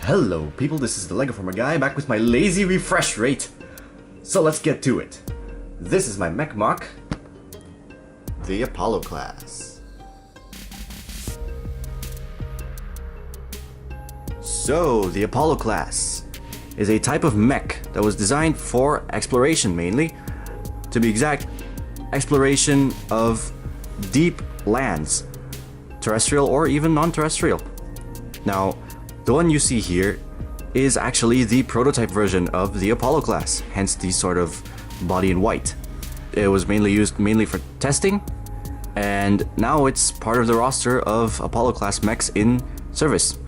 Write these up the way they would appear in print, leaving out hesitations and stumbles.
Hello people, this is the Legoformerguy back with my lazy refresh rate. So let's get to it. This is my MechMOC, the Apollo class. So, the Apollo class is a type of mech that was designed for exploration mainly. To be exact, exploration of deep lands, terrestrial or even non-terrestrial. Now, the one you see here is actually the prototype version of the Apollo class, hence the sort of body in white. It was mainly used for testing, and now it's part of the roster of Apollo class mechs in service.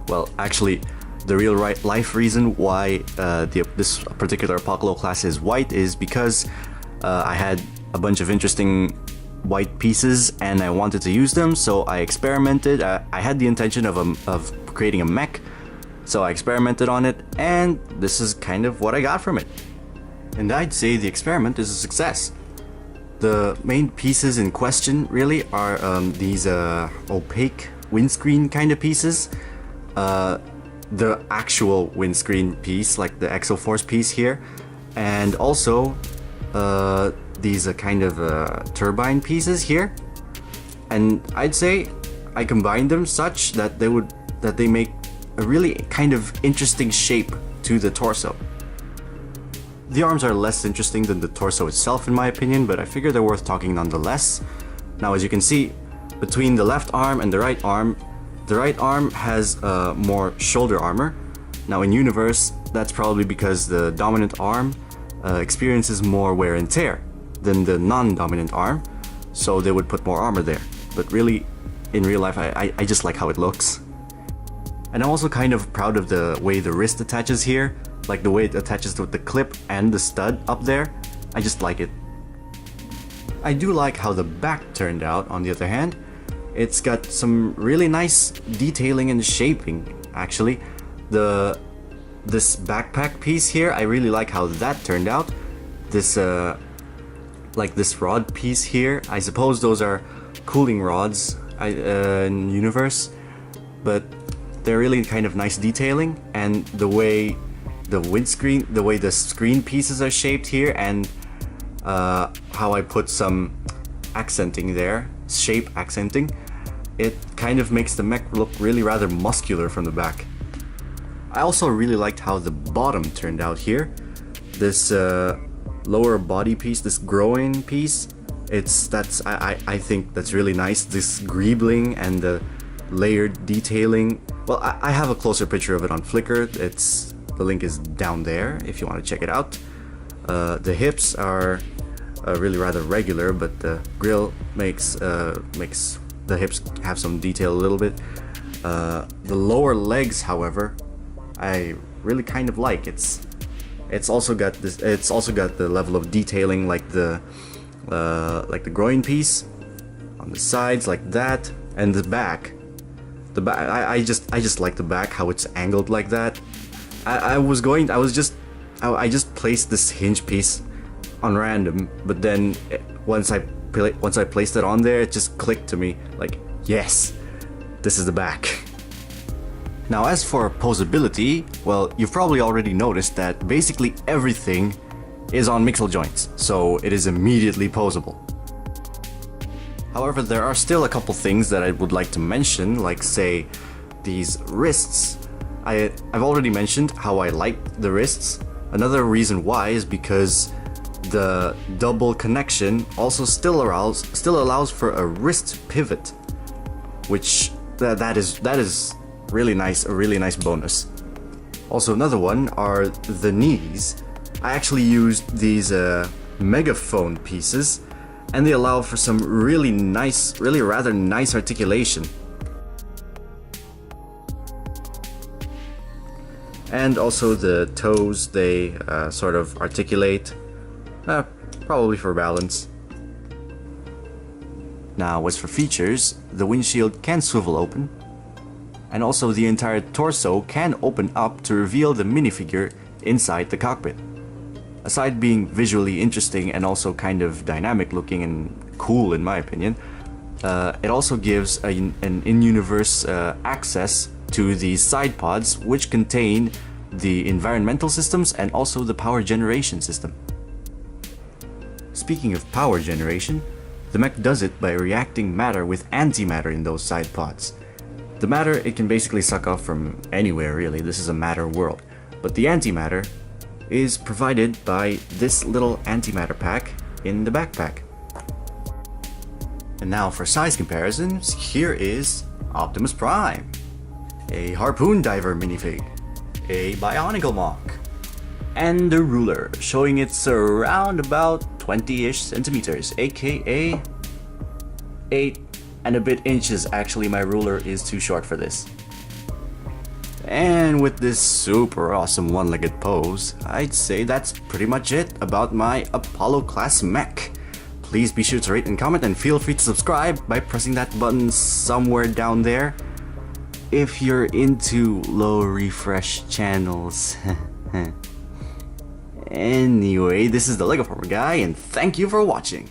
Well, actually, the real life reason why this particular Apollo class is white is because I had a bunch of interesting white pieces and I wanted to use them, so I experimented. I had the intention of creating a mech, so I experimented on it, and this is kind of what I got from it. And I'd say the experiment is a success. The main pieces in question really are these opaque windscreen kind of pieces. The actual windscreen piece, like the Exoforce piece here, and also these kind of turbine pieces here. And I'd say I combined them such that they make a really kind of interesting shape to the torso. The arms are less interesting than the torso itself in my opinion, but I figure they're worth talking nonetheless. Now, as you can see, between the left arm and the right arm has more shoulder armor. Now in universe, that's probably because the dominant arm experiences more wear and tear than the non-dominant arm, so they would put more armor there. But really, in real life, I just like how it looks. And I'm also kind of proud of the way the wrist attaches here, like the way it attaches with the clip and the stud up there. I just like it. I do like how the back turned out, on the other hand. It's got some really nice detailing and shaping, actually. This backpack piece here, I really like how that turned out. This like this rod piece here, I suppose those are cooling rods in universe, but they're really kind of nice detailing. And the way the screen pieces are shaped here, and how I put some accenting there, shape accenting, it kind of makes the mech look really rather muscular from the back. I also really liked how the bottom turned out here. This lower body piece, this groin piece, I think that's really nice. This greebling and the layered detailing. Well, I have a closer picture of it on Flickr. The link is down there if you want to check it out. The hips are really rather regular, but the grill makes the hips have some detail a little bit. The lower legs, however, I really kind of like. It's also got the level of detailing like the groin piece on the sides like that, and the back. I just like the back, how it's angled like that. I just placed this hinge piece on random, but then once I placed it on there, it just clicked to me like, yes, this is the back. Now, as for posability, well, you've probably already noticed that basically everything is on mixel joints, so it is immediately posable. However, there are still a couple things that I would like to mention, like say these wrists. I've already mentioned how I like the wrists. Another reason why is because the double connection also still allows for a wrist pivot, which that is really nice, a really nice bonus. Also, another one are the knees. I actually used these megaphone pieces, and they allow for some really rather nice articulation. And also the toes, they sort of articulate, probably for balance. Now, as for features, the windshield can swivel open, and also the entire torso can open up to reveal the minifigure inside the cockpit. Aside being visually interesting and also kind of dynamic looking and cool in my opinion, it also gives an in-universe access to these side pods, which contain the environmental systems and also the power generation system. Speaking of power generation, the mech does it by reacting matter with antimatter in those side pods. The matter it can basically suck off from anywhere really, this is a matter world, but the antimatter is provided by this little antimatter pack in the backpack. And now for size comparisons, here is Optimus Prime, a Harpoon Diver minifig, a Bionicle MOC, and the ruler, showing it's around about 20-ish centimeters, aka 8 and a bit inches. Actually, my ruler is too short for this. And with this super awesome one-legged pose, I'd say that's pretty much it about my Apollo class mech. Please be sure to rate and comment, and feel free to subscribe by pressing that button somewhere down there if you're into low refresh channels. Anyway, this is the Legoformerguy, and thank you for watching.